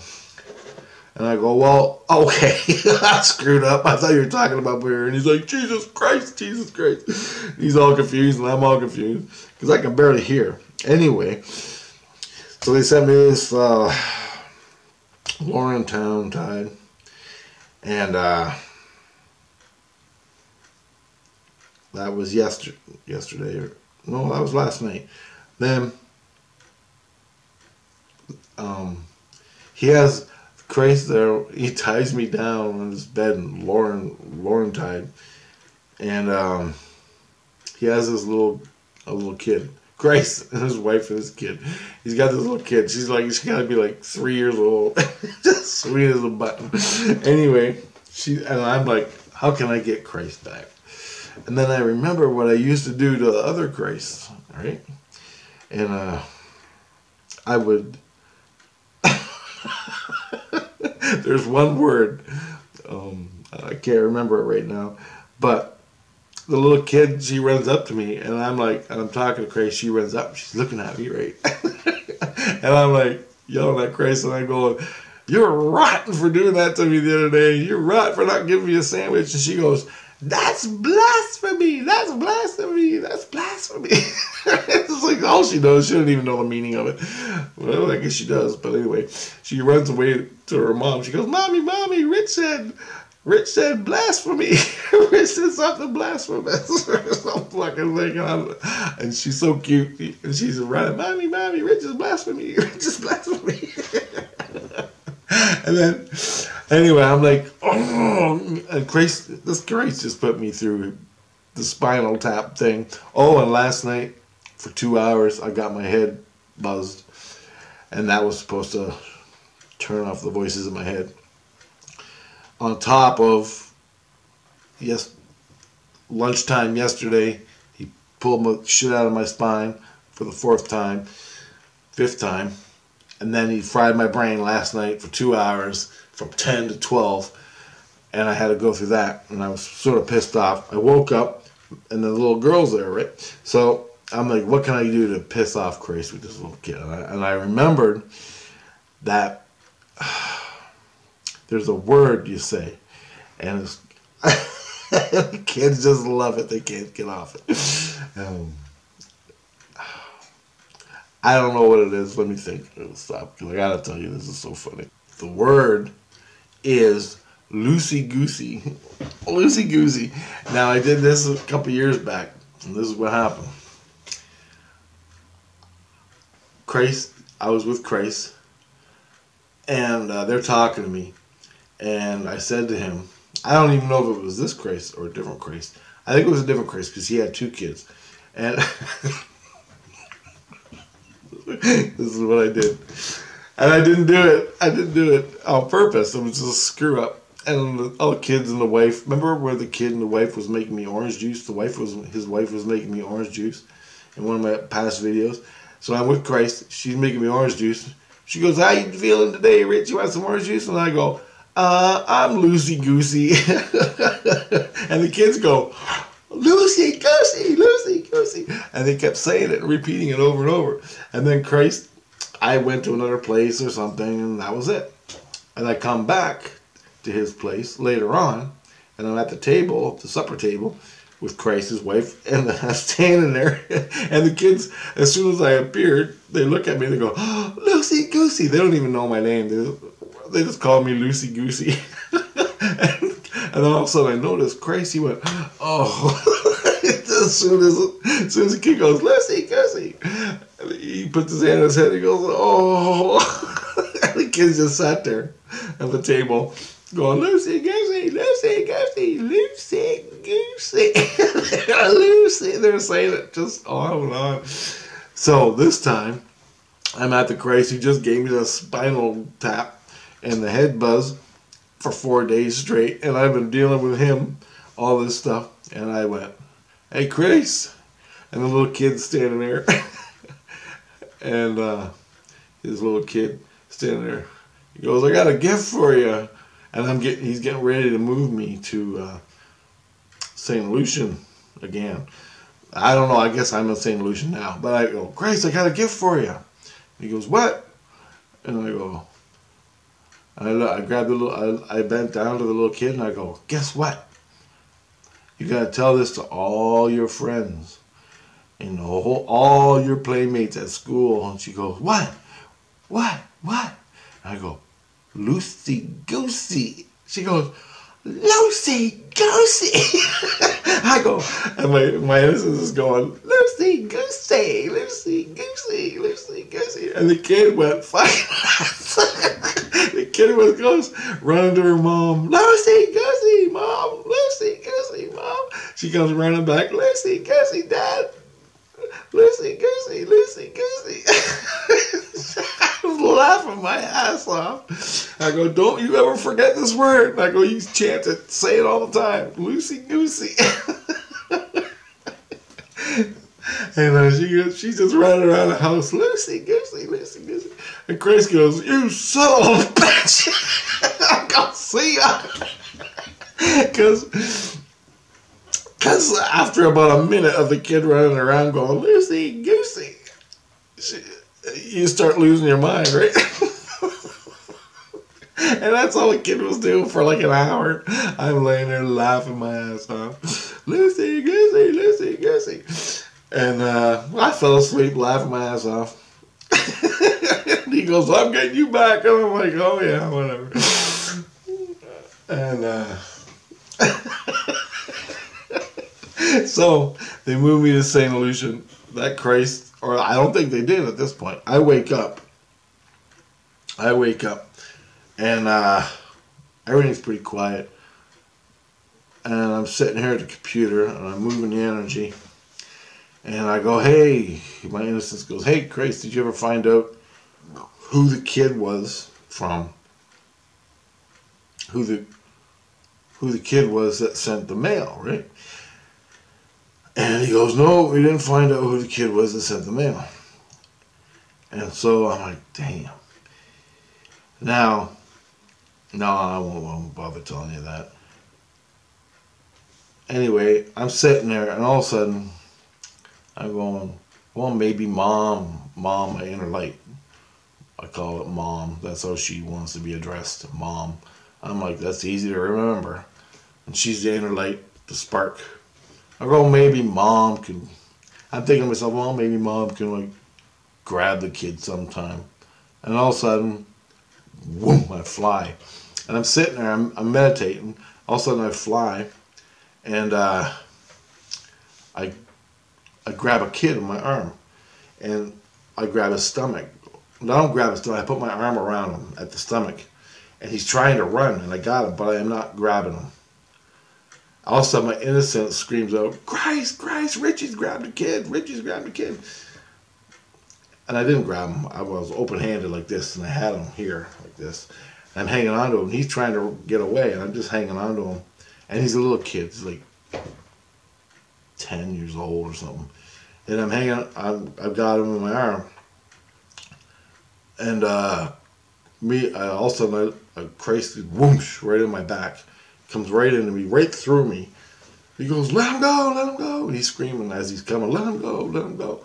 And I go, well, okay. I screwed up. I thought you were talking about beer. And he's like, Jesus Christ, Jesus Christ. He's all confused, and I'm all confused. Because I can barely hear. Anyway, so they sent me this Laurentide. And that was yesterday. Or no, that was last night. Then he has Christ there. He ties me down on his bed in Laurentide, and he has this little kid. Christ and his wife and his kid. He's got this little kid. She's gotta be like 3 years old. Just sweet as a button. Anyway, and I'm like, how can I get Christ back? And then I remember what I used to do to the other Christ, right? And I would. There's one word. I can't remember it right now, but the little kid, she runs up to me, and I'm like, and I'm talking to Christ. She runs up, she's looking at me, right? And I'm like yelling at Christ, and I'm going, "You're rotten for doing that to me the other day. You're rotten for not giving me a sandwich." And she goes, "That's blasphemy! That's blasphemy! That's blasphemy!" It's like all she knows. She doesn't even know the meaning of it. Well, I guess she does. But anyway, she runs away to her mom. She goes, "Mommy, Mommy, Rich said blasphemy. Rich said something blasphemous." Some fucking thing. And she's so cute. And she's running, "Mommy, Mommy, Rich is blasphemy. Rich is blasphemy." And then, anyway, I'm like, oh, and this Grace just put me through the spinal tap thing. Oh, and last night, for 2 hours, I got my head buzzed. And that was supposed to turn off the voices in my head. On top of, lunchtime yesterday, he pulled my shit out of my spine for the 4th time, 5th time. And then he fried my brain last night for 2 hours, from 10 to 12. And I had to go through that. And I was sort of pissed off. I woke up, and the little girl's there, right? So I'm like, what can I do to piss off Grace with this little kid? And I remembered that there's a word you say. And it's kids just love it. They can't get off it. I don't know what it is. Let me think. It'll stop, because I gotta tell you, this is so funny. The word is loosey-goosey. Loosey-goosey. Now, I did this a couple years back, and this is what happened. I was with Christ, and they're talking to me, and I said to him, I don't even know if it was this Christ or a different Christ. I think it was a different Christ, because he had 2 kids. And this is what I did. And I didn't do it. I didn't do it on purpose. It was just a screw up. And all the kids and the wife. Remember where the kid and the wife was making me orange juice? His wife was making me orange juice in one of my past videos. So I'm with Christ. She's making me orange juice. She goes, "How you feeling today, Rich? You want some orange juice?" And I go, "I'm loosey-goosey." And the kids go, "Loosey-goosey, loosey-goosey." And they kept saying it and repeating it over and over. And then Christ, I went to another place or something, and that was it. And I come back to his place later on, and I'm at the table, the supper table, with Christ, his wife, and I'm standing there, and the kids, as soon as I appeared, they look at me and they go, "Oh, loosey-goosey." They don't even know my name. They just call me loosey-goosey. And then all of a sudden I noticed Christ, he went, "Oh." as soon as the kid goes, "Loosey-goosey," he puts his hand on his head and he goes, "Oh." And the kids just sat there at the table going, "Loosey-goosey, loosey-goosey, loosey-goosey." Lucy. They're saying it just on and on. So this time, I'm at the Christ who just gave me the spinal tap and the head buzz for 4 days straight. And I've been dealing with him, all this stuff. And I went, "Hey, Chris." And the little kid's standing there. And his little kid standing there. He goes, I got a gift for you. And he's getting ready to move me to St. Lucian again. I don't know, I guess I'm in St. Lucian now. But I go, Grace, I got a gift for you. And he goes, what? And I go, I grabbed the little, I bent down to the little kid and I go, guess what? You got to tell this to all your friends and all your playmates at school. And she goes, what? What? What? And I go, Loos'Y, Goos'Y. She goes, Loos'Y, Goos'Y. I go, and my innocence is going, Loos'Y, Goos'Y, Loos'Y, Goos'Y, Loos'Y, Goos'Y. And the kid went fucking, the kid goes running to her mom, Loos'Y, Goos'Y, Mom, Loos'Y, Goos'Y, Mom. She comes running back, Loos'Y, Goos'Y, Dad. Loos'Y, Goos'Y, Loos'Y, Goos'Y. I was laughing my ass off. I go, don't you ever forget this word. And I go, you chant it, say it all the time. Loos'Y, Goos'Y. And she's just running around the house, Loos'Y, Goos'Y, Loos'Y, Goos'Y. And Grace goes, you son of a bitch. I go, see ya. Because after about a minute of the kid running around going, Loos'Y, Goos'Y, you start losing your mind, right? And that's all the kid was doing for like an hour. I'm laying there laughing my ass off. Loos'Y, Goos'Y, Loos'y, Goos'Y. And I fell asleep laughing my ass off. And he goes, I'm getting you back. And I'm like, oh yeah, whatever. And so they moved me to St. Lucian. That Christ, or I don't think they did at this point. I wake up and everything's pretty quiet. And I'm sitting here at the computer and I'm moving the energy. And I go, hey, my innocence goes, hey, Christ, did you ever find out who the kid was from? Who the kid was that sent the mail, right? And he goes, no, we didn't find out who the kid was that sent the mail. And so I'm like, damn. Now, no, I won't bother telling you that. Anyway, I'm sitting there, and all of a sudden, I'm going, well, maybe mom, my inner light. I call it mom. That's how she wants to be addressed, mom. I'm like, that's easy to remember. And she's the inner light, the spark. I go, maybe mom can, I'm thinking to myself, well, maybe mom can like grab the kid sometime. And all of a sudden, whoom, I fly. And I'm sitting there, I'm meditating. All of a sudden I fly, and I grab a kid in my arm, and I grab his stomach. I don't grab his stomach, I put my arm around him at the stomach, and he's trying to run, and I got him, but I am not grabbing him. All of a sudden, my innocence screams out, Christ, Richie's grabbed the kid, Richie's grabbed the kid. And I didn't grab him. I was open-handed like this, and I had him here like this. And I'm hanging on to him. He's trying to get away, and I'm just hanging on to him. And he's a little kid. He's like 10 years old or something. And I'm hanging on. I've got him in my arm. And all of a sudden, a Christ whoosh right in my back. Comes right into me, right through me. He goes, let him go, let him go. And he's screaming as he's coming, let him go, let him go.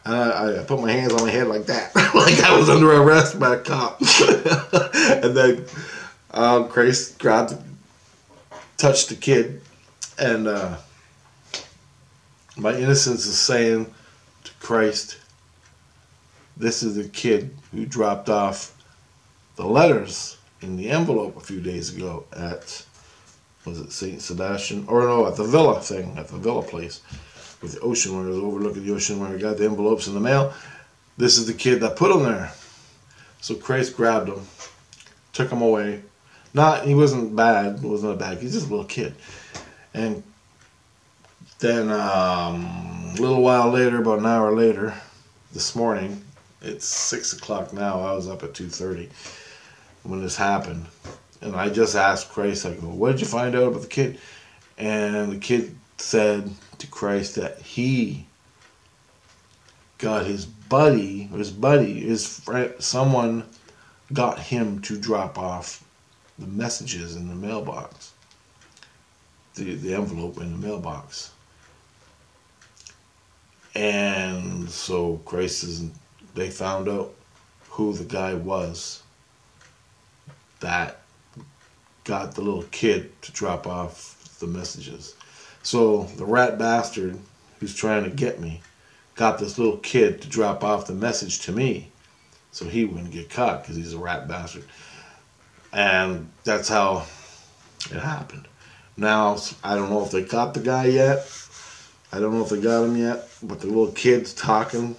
And I put my hands on my head like that, like I was under arrest by a cop. And then Grace touched the kid, and my innocence is saying to Christ, this is the kid who dropped off the letters in the envelope a few days ago at, was it St. Sebastian? Or no, at the villa thing, at the villa place with the ocean where it was overlooking the ocean where I got the envelopes in the mail. This is the kid that put them there. So Christ grabbed him, took him away. He wasn't bad, wasn't a bad kid, he's just a little kid. And then a little while later, about an hour later, this morning, it's 6 o'clock now, I was up at 2:30 when this happened. And I just asked Christ, I go, what did you find out about the kid? And the kid said to Christ that he got his his friend, someone got him to drop off the messages in the mailbox, the envelope in the mailbox. And so they found out who the guy was that got the little kid to drop off the messages. So the rat bastard who's trying to get me got this little kid to drop off the message to me so he wouldn't get caught because he's a rat bastard. And that's how it happened. Now, I don't know if they caught the guy yet. I don't know if they got him yet. But the little kid's talking.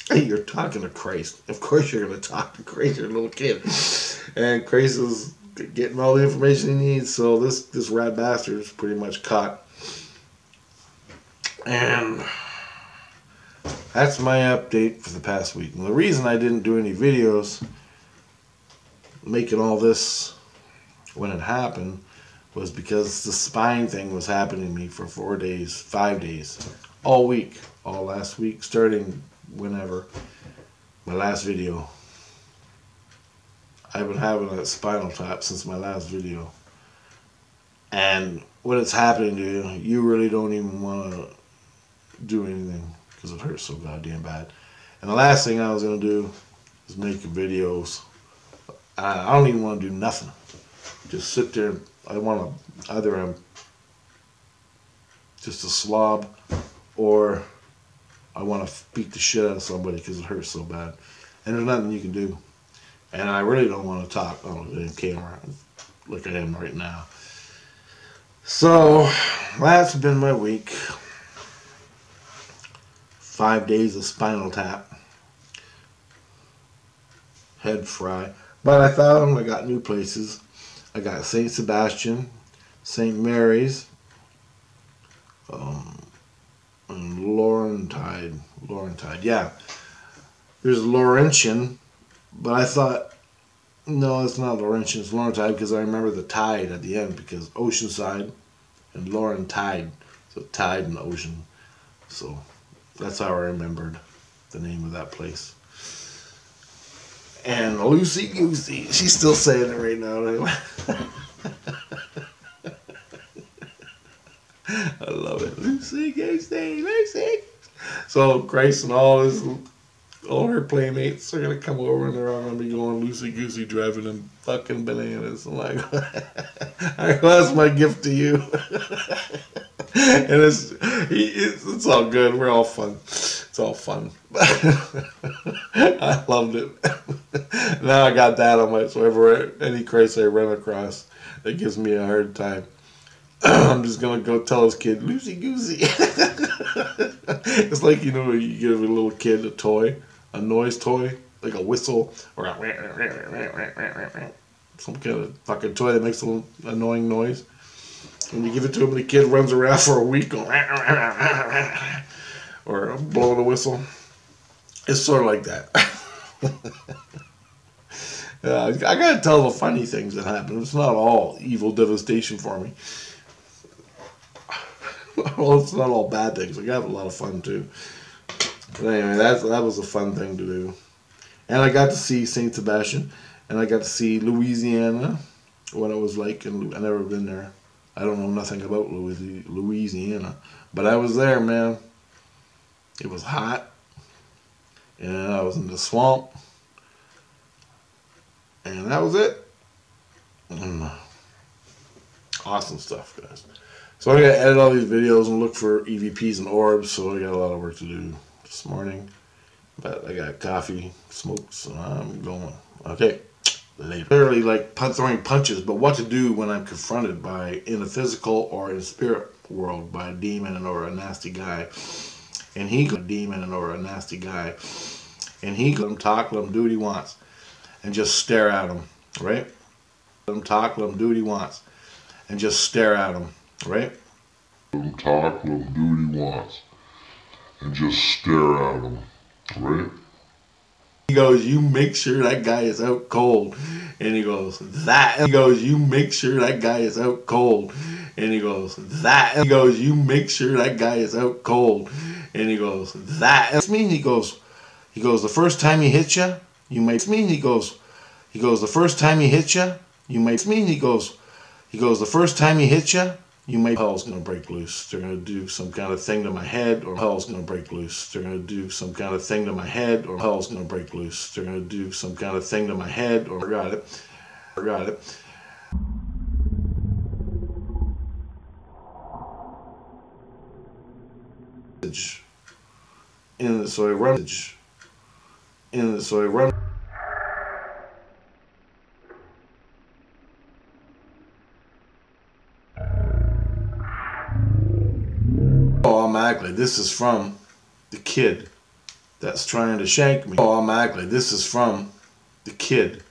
Hey, you're talking to Christ. Of course you're going to talk to Christ. You're a little kid. And Christ is getting all the information he needs. So this rat bastard is pretty much caught. And that's my update for the past week. And the reason I didn't do any videos making all this when it happened was because the spine thing was happening to me for 4 days, 5 days, all week, all last week, starting whenever, my last video. I've been having a spinal tap since my last video. And when it's happening to you, you really don't even want to do anything because it hurts so goddamn bad. And the last thing I was going to do is make videos. I don't even want to do nothing. Just sit there. I want to, either I'm just a slob or I want to beat the shit out of somebody because it hurts so bad. And there's nothing you can do. And I really don't want to talk on the camera. Look at him right now. So that's been my week. 5 days of spinal tap. Head fry. But I found I got new places. I got St. Sebastian, St. Mary's, and Laurentide. Yeah. There's Laurentian, but I thought, no, it's not Laurentian, it's Laurentide because I remember the tide at the end because Oceanside and Laurentide. So tide and ocean. So that's how I remembered the name of that place. And Loos'Y Goos'Y. She's still saying it right now. I love it. Loos'Y Goos'Y, Loos'Y. So Grace and all her playmates are gonna come over and they're all gonna be going Loos'Y Goos'Y, driving them fucking bananas. I'm like, that's my gift to you. And it's all good. We're all fun. It's all fun. I loved it. Now I got that on my, so any Christ I run across that gives me a hard time, I'm just gonna go tell this kid Loos'Y Goos'Y. It's like, you know, you give a little kid a toy, a noise toy, like a whistle or some kind of fucking toy that makes a little annoying noise. And you give it to him, and the kid runs around for a week going, or blowing a whistle. It's sort of like that. I gotta tell the funny things that happen. It's not all evil devastation for me. Well, it's not all bad things. I got a lot of fun too. But anyway, that was a fun thing to do. And I got to see St. Sebastian, and I got to see Louisiana, what it was like, and I've never been there. I don't know nothing about Louisiana, but I was there, man. It was hot, and I was in the swamp, and that was it. Awesome stuff, guys. So I gotta edit all these videos and look for EVPs and ORBs, so I got a lot of work to do this morning. But I got coffee, smokes, so I'm going. Okay. Later. Literally like throwing punches, but what to do when I'm confronted in the physical or in the spirit world by a demon or a nasty guy. And he could let him talk, let him do what he wants, and just stare at him, right? Let him talk, let him do what he wants, and just stare at him, right? Let him talk, let him do what he wants, and just stare at him, right? He goes, you make sure that guy is out cold. And he goes, you make sure that guy is out cold. And he goes, you make sure that guy is out cold. And he goes, that's me. He goes, He goes, the first time he hits you, you may me. He goes, the first time he hits you, you may me. He goes, the first time he hits you, you may. Hell's gonna break loose. They're gonna do some kind of thing to my head, or hell's gonna break loose. They're gonna do some kind of thing to my head, or hell's gonna break loose. They're gonna do some kind of thing to my head, or got it. So I run. Automatically, this is from the kid that's trying to shank me. Automatically, this is from the kid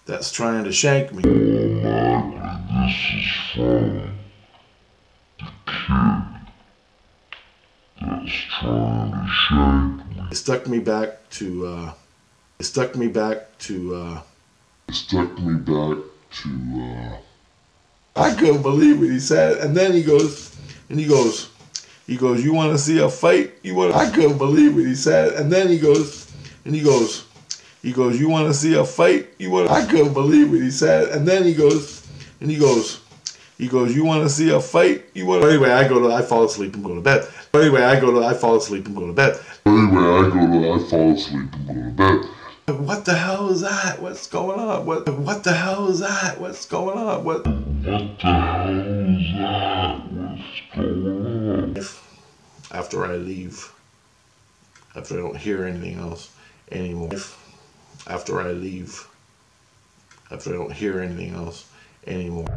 that's trying to shank me. Automatically, this is from the kid that's trying to shank me. It stuck me back to I couldn't believe what he said. And then he goes, you want to see a fight? I couldn't believe what he said. And then he goes, you want to see a fight? I couldn't believe what he said. And then he goes, you want to see a fight? Anyway, I fall asleep and go to bed. What the hell is that? What's going on? What the hell is that? What's going on? What the hell is that? What's going on? After I leave, after I don't hear anything else anymore. After I leave, after I don't hear anything else anymore.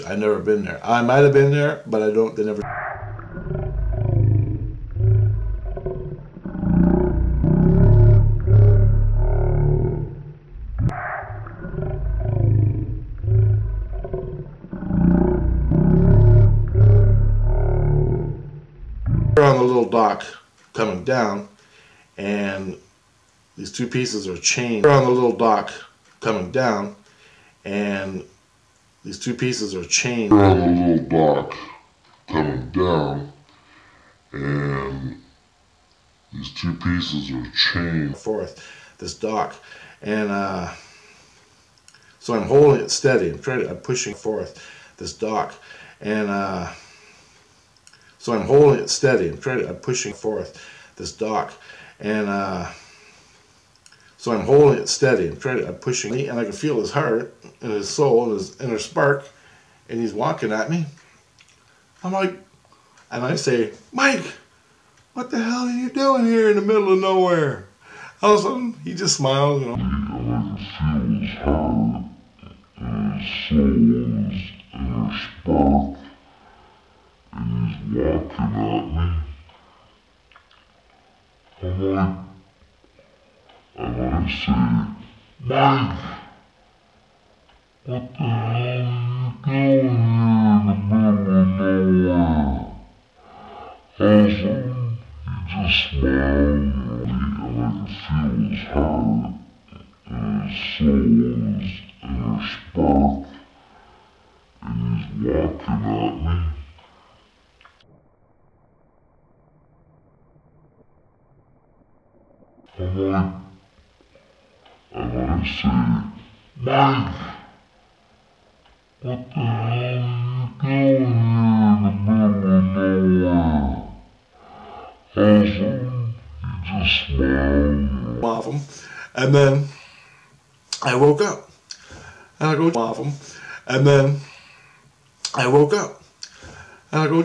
I've never been there. I might have been there, but they never. We're on the little dock coming down, and these two pieces are chained. We're on the little dock coming down, and these two pieces are chained. We're on the little dock coming down, and these two pieces are chained. Forth this dock, and so I'm holding it steady. I'm pushing forth this dock, and so I'm holding it steady. I'm pushing forth this dock, and so I'm holding it steady. I'm pushing it, and I can feel his heart and his soul and his inner spark, and he's walking at me. I'm like, and I say, Mike, what the hell are you doing here in the middle of nowhere? All of a sudden, he just smiles, you know. And I can feel his heart and his soul and his inner spark, and he's walking at me. I'm like, and I say, Mike, what the hell are you doing here in the middle of nowhere? All of a sudden, he just smiles, and I can feel his heart and his soul and his inner spark, and he's walking at me. I'm like, and I say, Mike, what the hell are you doing here in the middle of nowhere? All of a sudden, he just smiled Off him, and then I woke up, and I go off him, and then I woke up, and I go.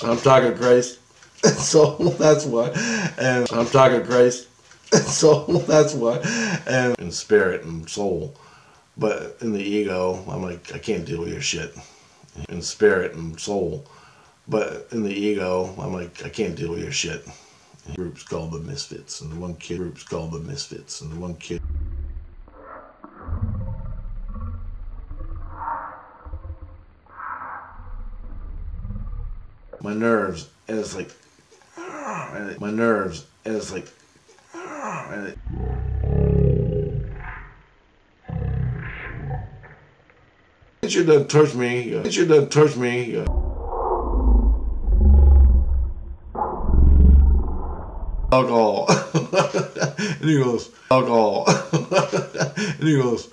I'm talking Christ, so that's why. And I'm talking Christ, so that's why. And in spirit and soul, but in the ego, I'm like, I can't deal with your shit. In spirit and soul, but in the ego, I'm like, I can't deal with your shit. And group's called the Misfits, and the one kid group's called the Misfits, and the one kid. my nerves, and it's like, my nerves, and it's like, and it, you done touch me, you done touch me. Alcohol. And he goes, alcohol. And he goes,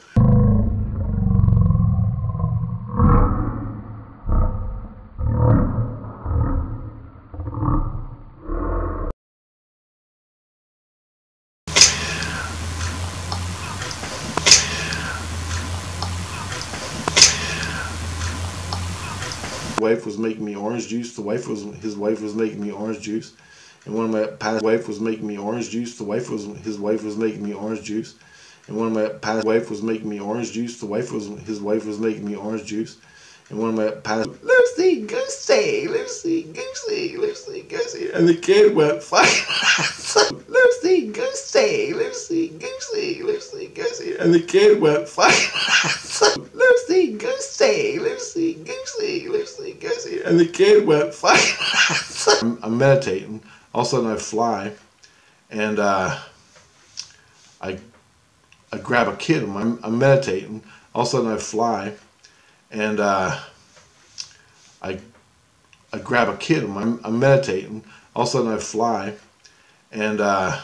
wife was making me orange juice. His wife was making me orange juice. And one of my past wife was making me orange juice. His wife was making me orange juice. And one of my past wife was making me orange juice. His wife was making me orange juice. And one of my past Loos'Y, GOOS'Y, Loos'Y, GOOS'Y, Loos'Y, GOOS'Y. And the kid went fucking Loos'Y, GOOS'Y, Loos'Y, GOOS'Y, Loos'Y, GOOS'Y. And the kid went fucking Loos'Y, GOOS'Y, Loos'Y, GOOS'Y, Loos'Y, GOOS'Y. And the kid went fucking I'm meditating. All of a sudden I fly, and I grab a kid. I'm meditating. All of a sudden I fly, and I grab a kid. I'm meditating. All of a sudden I fly, and I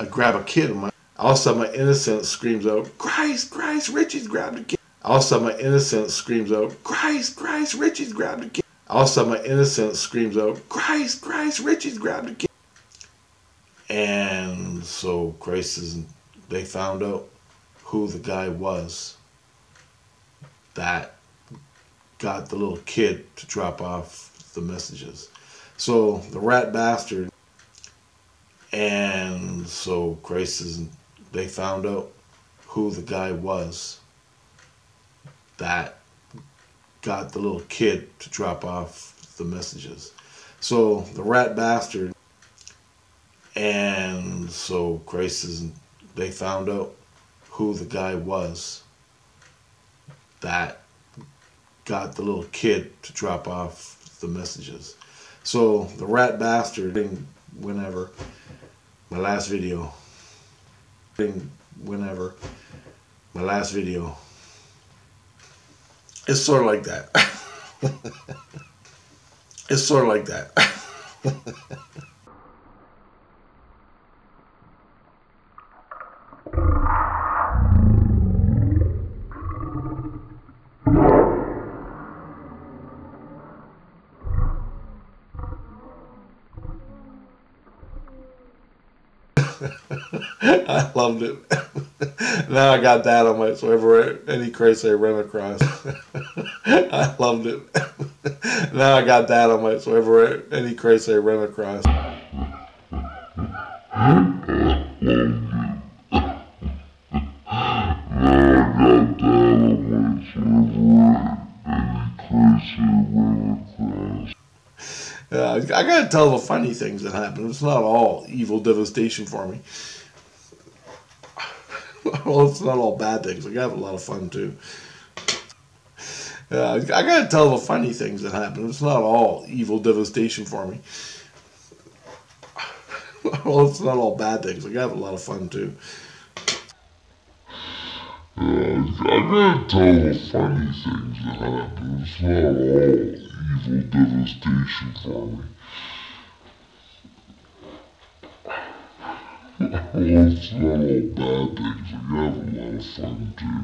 grab a kid. All of a sudden my innocence screams out, Christ, Christ, Richie's grabbed a kid. All of a sudden my innocence screams out, Christ, Christ, Richie's grabbed a kid. All of a sudden my innocence screams out, Christ, Christ, Richie's grabbed a kid. And so they found out who the guy was that got the little kid to drop off the messages. So the rat bastard, and so they found out who the guy was that got the little kid to drop off the messages. So the rat bastard, and so they found out who the guy was that got the little kid to drop off the messages. So the rat bastard, whenever my last video, it's sort of like that. It's sort of like that. I loved it. Now I got that on my, so any craze I run across. I loved it. Now I got that on my, so any craze I run across. I gotta tell the funny things that happen. It's not all evil devastation for me. Well, it's not all bad things. I have a lot of fun too. I gotta tell the funny things that happen. It's not all evil devastation for me. Well, it's not all bad things. I have a lot of fun too. I gotta tell the funny things that happen. It's not all evil devastation for me. Well, it's not all bad things. I have a lot of fun too.